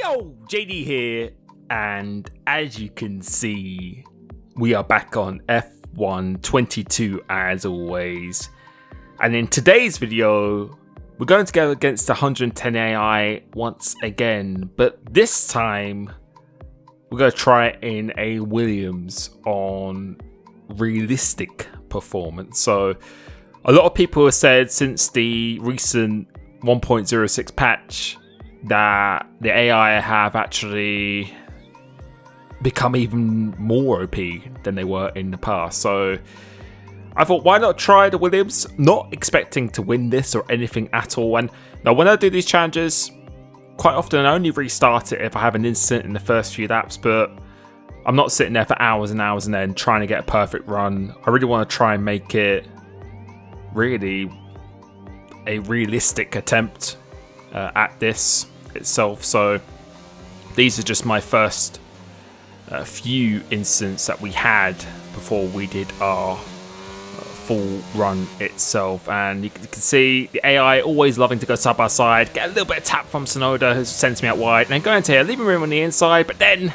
Yo, JD here, and as you can see, we are back on F1 22 as always. And in today's video, we're going to go against the 110 AI once again, but this time we're going to try it in a Williams on realistic performance. So a lot of people have said since the recent 1.06 patch that the AI have actually become even more OP than they were in the past. So I thought, why not try the Williams? Not expecting to win this or anything at all. And now when I do these challenges, quite often I only restart it if I have an incident in the first few laps, but I'm not sitting there for hours and hours and then trying to get a perfect run. I really want to try and make it really a realistic attempt at this itself. So these are just my first few incidents that we had before we did our full run itself, and you can see the AI always loving to go side by side, get a little bit of tap from Sonoda who sends me out wide, and then go into here, leaving room on the inside, but then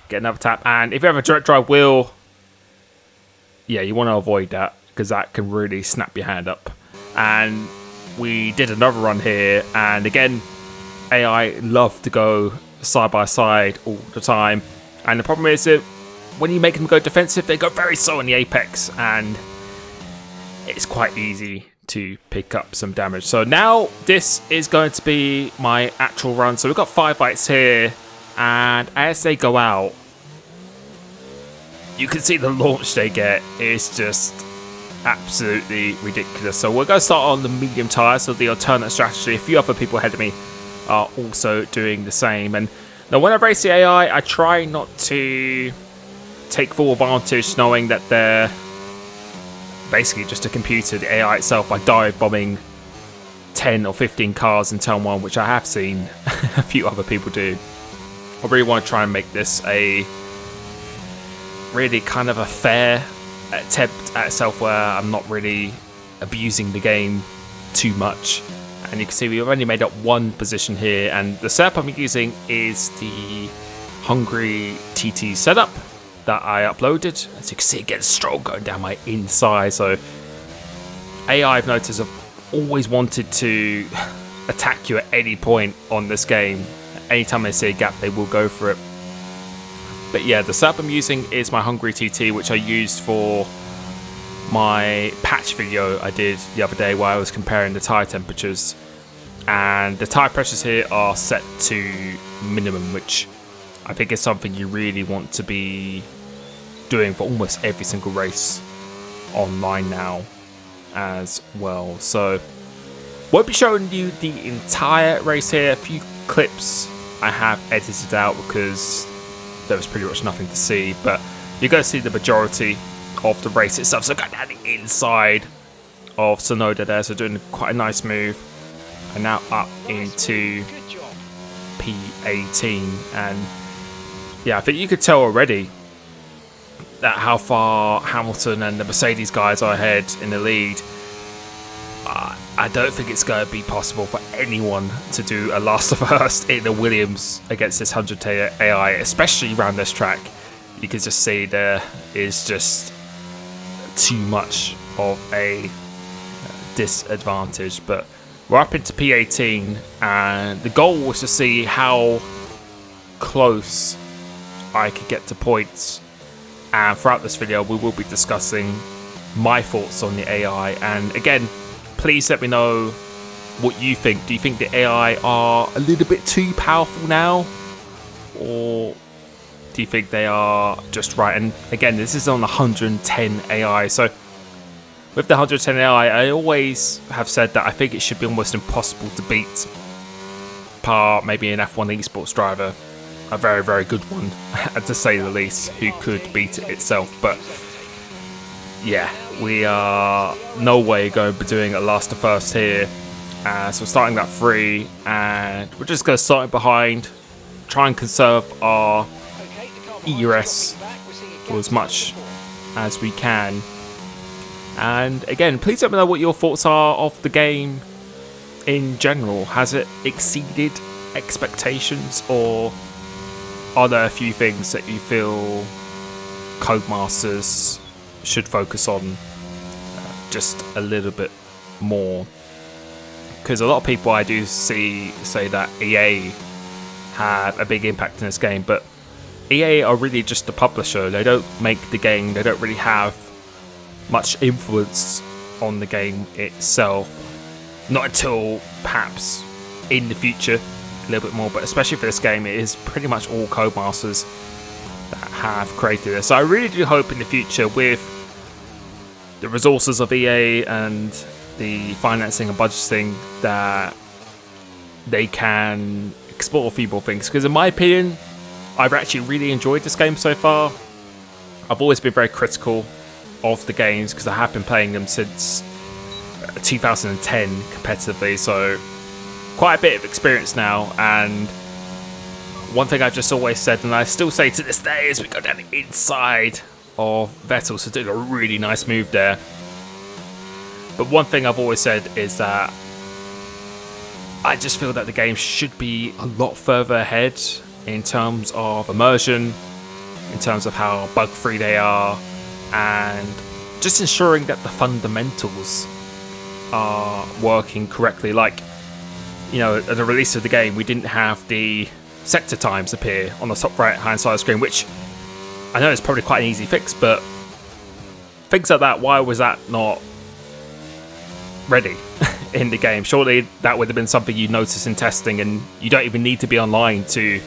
get another tap. And if you have a direct drive wheel, yeah, you want to avoid that because that can really snap your hand up. And we did another run here, and again, AI love to go side by side all the time. And the problem is that when you make them go defensive, they go very slow in the apex, and it's quite easy to pick up some damage. So now this is going to be my actual run. So we've got 5 lights here, and as they go out, you can see the launch they get is just absolutely ridiculous. So we're going to start on the medium tyre, so the alternate strategy. A few other people ahead of me are also doing the same. And now when I race the AI, I try not to take full advantage knowing that they're basically just a computer, the AI itself, by dive bombing 10 or 15 cars in turn 1, which I have seen a few other people do. I really want to try and make this a really kind of a fair attempt at itself where I'm not really abusing the game too much. And you can see we've only made up one position here, and the setup I'm using is the Hungary TT setup that I uploaded. As you can see, it gets stroke going down my inside. So AI, I've noticed, have always wanted to attack you at any point on this game. Anytime they see a gap, they will go for it. But yeah, the setup I'm using is my Hungary TT, which I used for my patch video I did the other day where I was comparing the tyre temperatures. And the tyre pressures here are set to minimum, which I think is something you really want to be doing for almost every single race online now as well. So won't be showing you the entire race here. A few clips I have edited out because there was pretty much nothing to see, but you're going to see the majority of the race itself. So going down the inside of Sonoda there, so doing quite a nice move. And now up into P18, and yeah, I think you could tell already that how far Hamilton and the Mercedes guys are ahead in the lead. I don't think it's going to be possible for anyone to do a last of first in the Williams against this 100 AI, especially around this track. You can just see there is just too much of a disadvantage. But we're up into P18, and the goal was to see how close I could get to points. And throughout this video, we will be discussing my thoughts on the AI. And again, please let me know what you think. Do you think the AI are a little bit too powerful now, or do you think they are just right? And again, this is on the 110 AI. So with the 110 AI, I always have said that I think it should be almost impossible to beat, par maybe an F1 esports driver, a very, very good one, to say the least, who could beat it itself. But yeah, we are no way going to be doing a last to first here. So we're starting that 3, and we're just going to start it behind, try and conserve our ERS for as much as we can. And again, please let me know what your thoughts are of the game in general, has it exceeded expectations, or are there a few things that you feel Codemasters should focus on just a little bit more? Because a lot of people I do see say that EA have a big impact in this game, but EA are really just the publisher. They don't make the game. They don't really have much influence on the game itself. Not until perhaps in the future a little bit more, but especially for this game, it is pretty much all Codemasters that have created this. So I really do hope in the future, with the resources of EA and the financing and budgeting, that they can explore a few more things. Because in my opinion, I've actually really enjoyed this game so far. I've always been very critical of the games because I have been playing them since 2010 competitively, so quite a bit of experience now. And one thing I've just always said, and I still say to this day, is we go down the inside of Vettel, so doing a really nice move there. But one thing I've always said is that I just feel that the game should be a lot further ahead in terms of immersion, in terms of how bug-free they are, and just ensuring that the fundamentals are working correctly. Like, you know, at the release of the game, we didn't have the sector times appear on the top right hand side of the screen, which I know is probably quite an easy fix, but things like that, why was that not ready in the game? Surely that would have been something you'd notice in testing, and you don't even need to be online to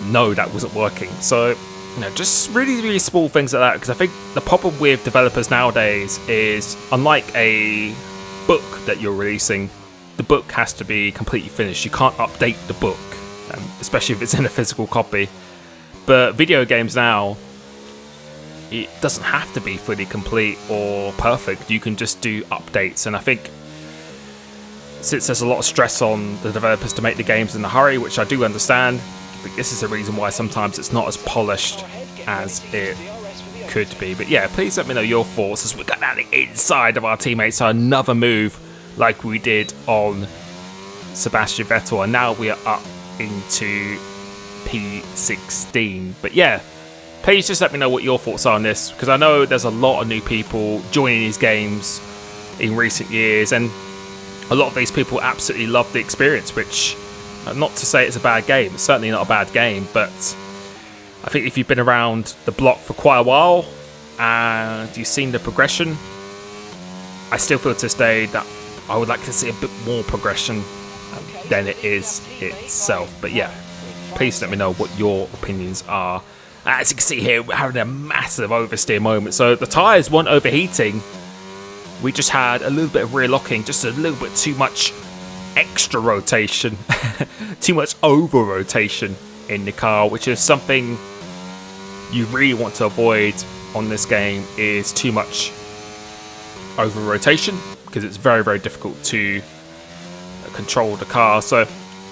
know that wasn't working. So, you know, just really small things like that, because I think the problem with developers nowadays is, unlike a book that you're releasing, the book has to be completely finished. You can't update the book, especially if it's in a physical copy. But video games now, it doesn't have to be fully complete or perfect. You can just do updates, and I think since there's a lot of stress on the developers to make the games in a hurry, which I do understand, I think this is the reason why sometimes it's not as polished as it could be. But yeah, please let me know your thoughts as we got down the inside of our teammates. So another move like we did on Sebastian Vettel, and now we are up into P16. But yeah, please just let me know what your thoughts are on this, because I know there's a lot of new people joining these games in recent years, and a lot of these people absolutely love the experience, which, not to say it's a bad game, it's certainly not a bad game, but I think if you've been around the block for quite a while and you've seen the progression, I still feel to this day that I would like to see a bit more progression than it is itself. But yeah, please let me know what your opinions are. As you can see here, we're having a massive oversteer moment. So the tyres weren't overheating. We just had a little bit of rear locking, just a little bit too much extra rotation, too much over rotation in the car, which is something you really want to avoid on this game, is too much over rotation, because it's very difficult to control the car. So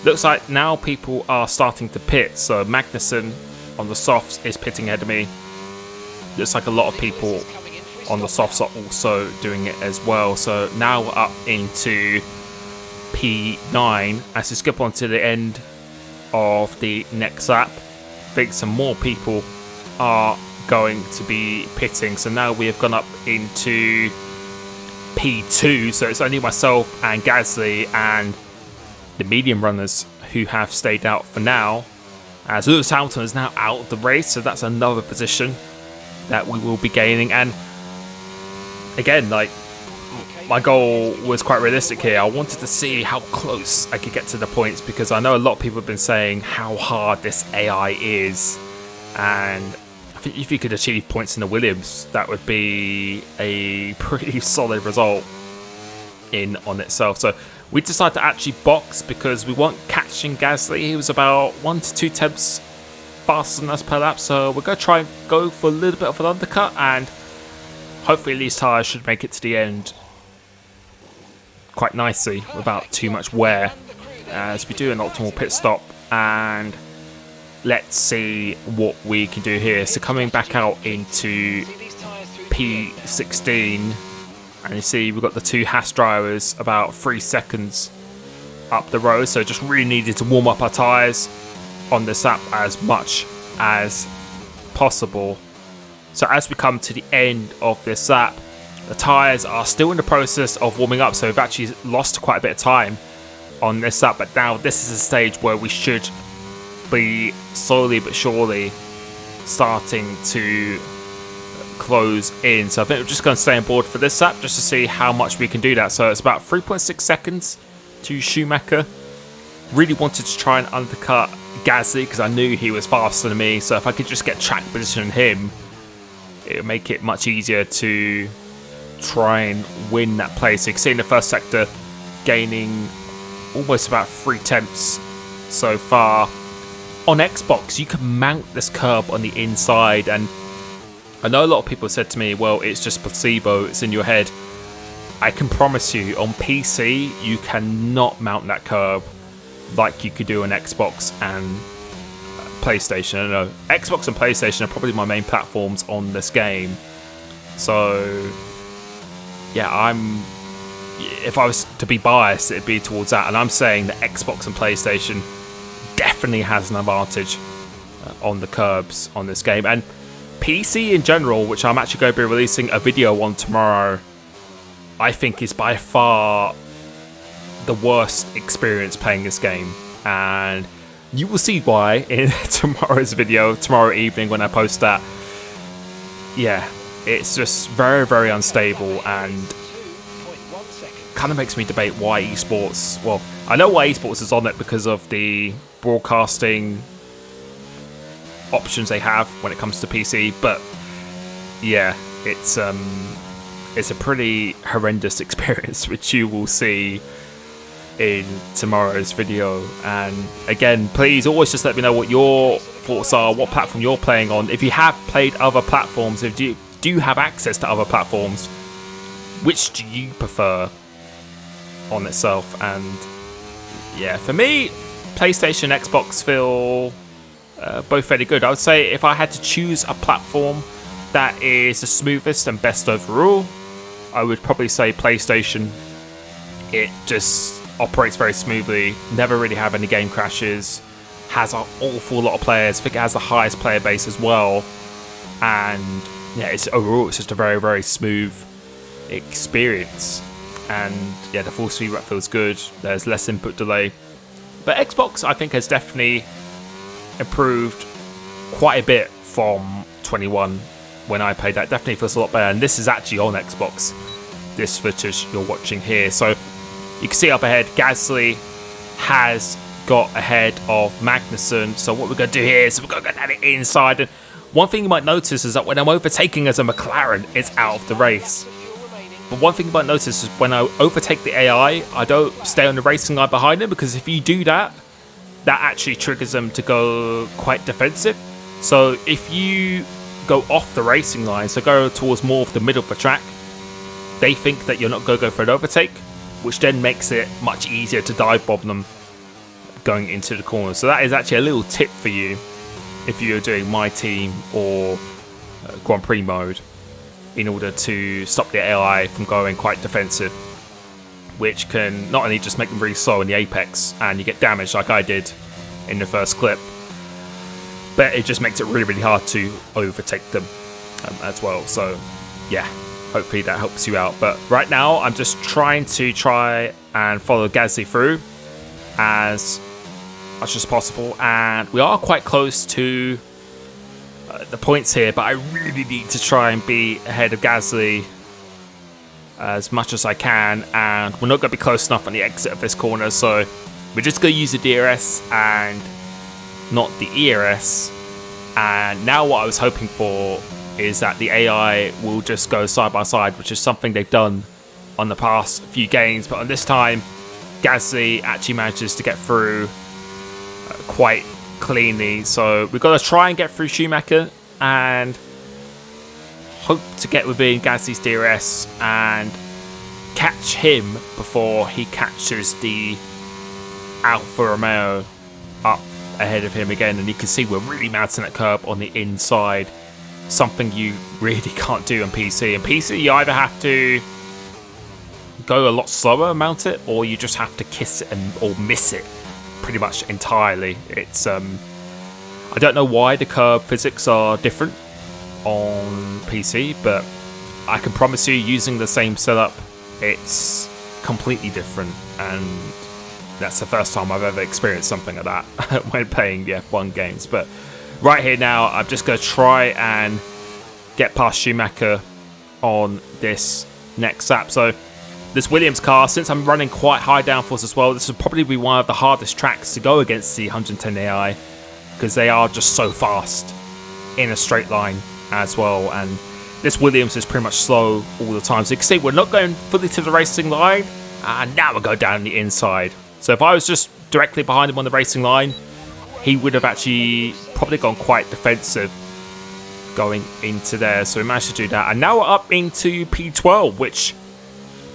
looks like now people are starting to pit. So Magnussen on the softs is pitting ahead of me. Looks like a lot of people on the softs are also doing it as well. So now we're up into P9 as we skip on to the end of the next lap. I think some more people are going to be pitting. So now we have gone up into P2. So it's only myself and Gasly and the medium runners who have stayed out for now, as Lewis Hamilton is now out of the race. So that's another position that we will be gaining. And again, like, my goal was quite realistic here. I wanted to see how close I could get to the points, because I know a lot of people have been saying how hard this AI is, and I think if you could achieve points in the Williams, that would be a pretty solid result in on itself. So we decided to actually box because we weren't catching Gasly. He was about 1 to 2 tenths faster than us per lap, so we're going to try and go for a little bit of an undercut, and hopefully these tyres should make it to the end quite nicely without too much wear, as we do an optimal pit stop. And let's see what we can do here. So coming back out into P16, And you see we've got the 2 Haas drivers about 3 seconds up the road, so just really needed to warm up our tyres on this lap as much as possible. So as we come to the end of this lap, the tyres are still in the process of warming up, so we've actually lost quite a bit of time on this lap, but now this is a stage where we should be slowly but surely starting to close in. So I think we're just going to stay on board for this lap just to see how much we can do that. So it's about 3.6 seconds to Schumacher. Really wanted to try and undercut Gasly because I knew he was faster than me, so if I could just get track position on him, it would make it much easier to try and win that place. So you can see in the first sector gaining almost about 3 tenths so far. On Xbox you can mount this curb on the inside, and I know a lot of people said to me, well, it's just placebo, it's in your head. I can promise you, on PC, you cannot mount that curb like you could do on Xbox and PlayStation. I don't know, Xbox and PlayStation are probably my main platforms on this game. So, yeah, if I was to be biased, it'd be towards that. And I'm saying that Xbox and PlayStation definitely has an advantage on the curbs on this game. And PC in general, which I'm actually going to be releasing a video on tomorrow, I think is by far the worst experience playing this game. And you will see why in tomorrow's video, tomorrow evening when I post that. Yeah, it's just very, very unstable and kind of makes me debate why esports. Well, I know why esports is on it because of the broadcasting options they have when it comes to PC, but yeah, it's a pretty horrendous experience, which you will see in tomorrow's video. And again, please always just let me know what your thoughts are, what platform you're playing on. If you have played other platforms, if you do have access to other platforms, which do you prefer on itself? And yeah, for me, PlayStation, Xbox feel both fairly good. I would say if I had to choose a platform that is the smoothest and best overall, I would probably say PlayStation. It just operates very smoothly, never really have any game crashes, has an awful lot of players. I think it has the highest player base as well, and yeah, it's just a very, very smooth experience. And yeah, the full speed rate feels good, there's less input delay. But Xbox, I think, has definitely improved quite a bit from 21 when I played that. Definitely feels a lot better, and this is actually on Xbox, this footage you're watching here. So you can see up ahead, Gasly has got ahead of Magnussen. So what we're going to do here is we're going to go down the inside. And one thing you might notice is that when I'm overtaking as a McLaren, it's out of the race. But one thing you might notice is when I overtake the AI, I don't stay on the racing line behind them, because if you do that, that actually triggers them to go quite defensive. So if you go off the racing line, so go towards more of the middle of the track, they think that you're not going to go for an overtake, which then makes it much easier to dive bomb them going into the corner. So that is actually a little tip for you if you're doing my team or Grand Prix mode, in order to stop the AI from going quite defensive, which can not only just make them really slow in the apex and you get damaged like I did in the first clip, but it just makes it really, really hard to overtake them as well. So yeah, hopefully that helps you out. But right now I'm just trying and follow Gasly through as much as possible, and we are quite close to the points here, but I really need to try and be ahead of Gasly as much as I can, and we're not going to be close enough on the exit of this corner, so we're just going to use the DRS and not the ERS. And now what I was hoping for is that the AI will just go side by side, which is something they've done on the past few games, but on this time Gasly actually manages to get through quite cleanly. So we've got to try and get through Schumacher and hope to get within Gasly's DRS and catch him before he catches the Alfa Romeo up ahead of him again. And you can see we're really mounting that curb on the inside, something you really can't do on PC. In PC you either have to go a lot slower, mount it, or you just have to kiss it or miss it pretty much entirely. It's I don't know why the curb physics are different on PC, but I can promise you, using the same setup, it's completely different, and that's the first time I've ever experienced something like that when playing the F1 games. But right here now, I'm just going to try and get past Schumacher on this next lap. So this Williams car, since I'm running quite high downforce as well, this will probably be one of the hardest tracks to go against the 110 AI, because they are just so fast in a straight line as well, and this Williams is pretty much slow all the time. So you can see we're not going fully to the racing line, and now we'll go down the inside. So if I was just directly behind him on the racing line, he would have actually probably gone quite defensive going into there. So we managed to do that, and now we're up into P12, which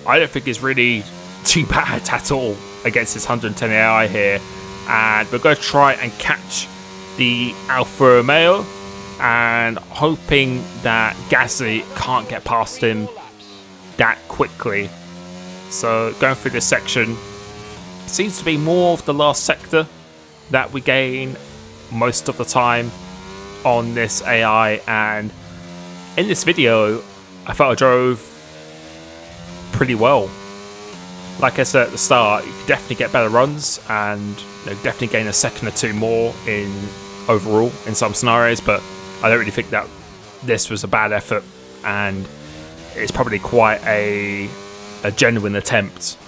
I don't think is really too bad at all against this 110 AI here. And we're going to try and catch the Alfa Romeo, and hoping that Gasly can't get past him that quickly. So going through this section, seems to be more of the last sector that we gain most of the time on this AI, and in this video I felt I drove pretty well. Like I said at the start, you can definitely get better runs, and definitely gain a second or two more in overall in some scenarios, but I don't really think that this was a bad effort, and it's probably quite a genuine attempt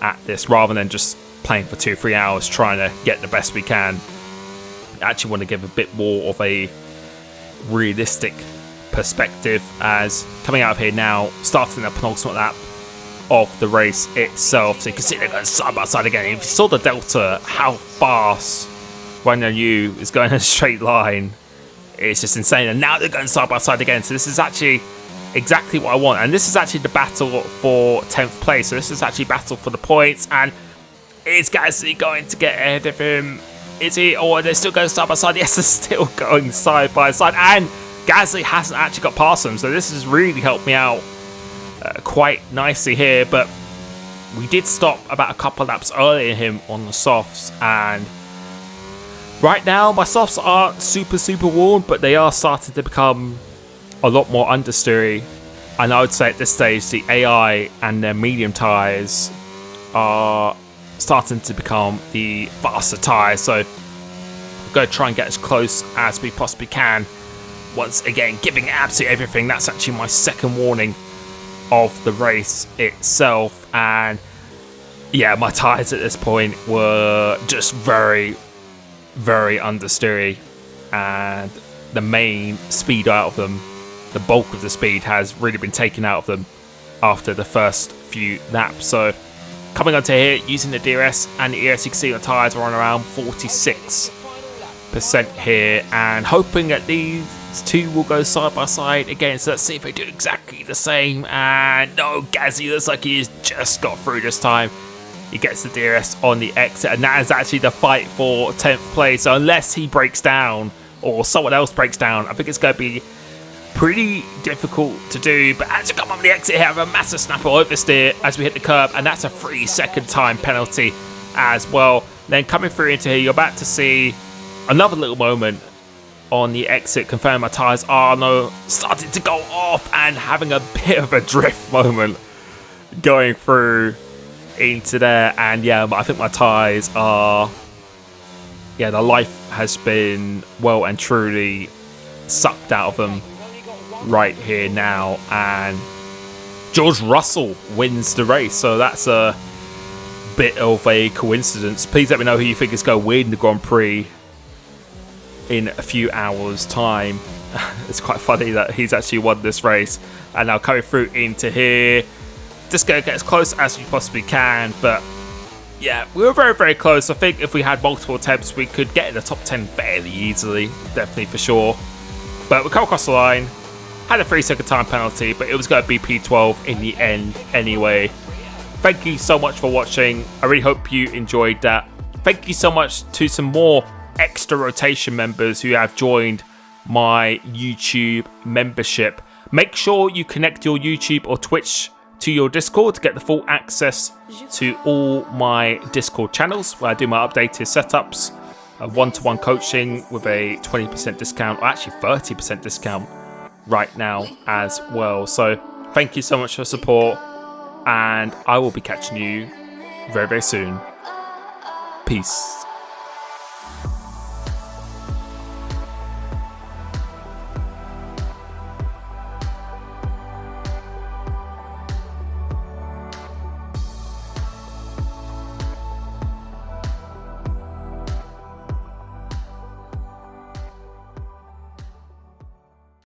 at this, rather than just playing for 2 or 3 hours trying to get the best we can. I actually want to give a bit more of a realistic perspective, as coming out of here now, starting the penultimate lap of the race itself. So you can see they're going side by side again. If you saw the delta, how fast Guan Yu is going in a straight line, it's just insane. And now they're going side by side again. So this is actually exactly what I want. And this is actually the battle for 10th place. So this is actually battle for the points. And is Gasly going to get ahead of him? Is he? Or they're still going side by side? Yes, they're still going side by side. And Gasly hasn't actually got past them. So this has really helped me out quite nicely here. But we did stop about a couple laps earlier than him on the softs. And right now, my softs aren't super worn, but they are starting to become a lot more understeery. And I would say at this stage, the AI and their medium tyres are starting to become the faster tyres. So we're going to try and get as close as we possibly can. Once again, giving absolutely everything. That's actually my second warning of the race itself. And yeah, my tyres at this point were just very understeery, and the main speed out of them, the bulk of the speed, has really been taken out of them after the first few laps. So coming onto here, using the DRS and the ES, you can see the tyres are on around 46% here, and hoping that these two will go side by side again. So let's see if they do exactly the same. And no, Gasly looks like he's just got through this time. He gets the DRS on the exit, and that is actually the fight for 10th place. So unless he breaks down or someone else breaks down, I think it's going to be pretty difficult to do. But as you come on the exit here, have a massive snapper oversteer as we hit the curb, and that's a 3-second time penalty as well. Then coming through into here, you're about to see another little moment on the exit, confirm my tyres are starting to go off, and having a bit of a drift moment going through into there. And yeah, I think my tyres are, the life has been well and truly sucked out of them right here now. And George Russell wins the race, so that's a bit of a coincidence. Please let me know who you think is going to win the Grand Prix in a few hours time. It's quite funny that he's actually won this race. And now coming through into here, just going to get as close as we possibly can. But yeah, we were very close. I think if we had multiple attempts, we could get in the top 10 fairly easily, definitely for sure. But we come across the line, had a 3-second time penalty, but it was going to be P12 in the end anyway. Thank you so much for watching. I really hope you enjoyed that. Thank you so much to some more extra rotation members who have joined my YouTube membership. Make sure you connect your YouTube or Twitch to your Discord to get the full access to all my Discord channels where I do my updated setups, one-to-one coaching with a 20% discount, or actually 30% discount right now as well. So thank you so much for your support, and I will be catching you very, very soon. Peace.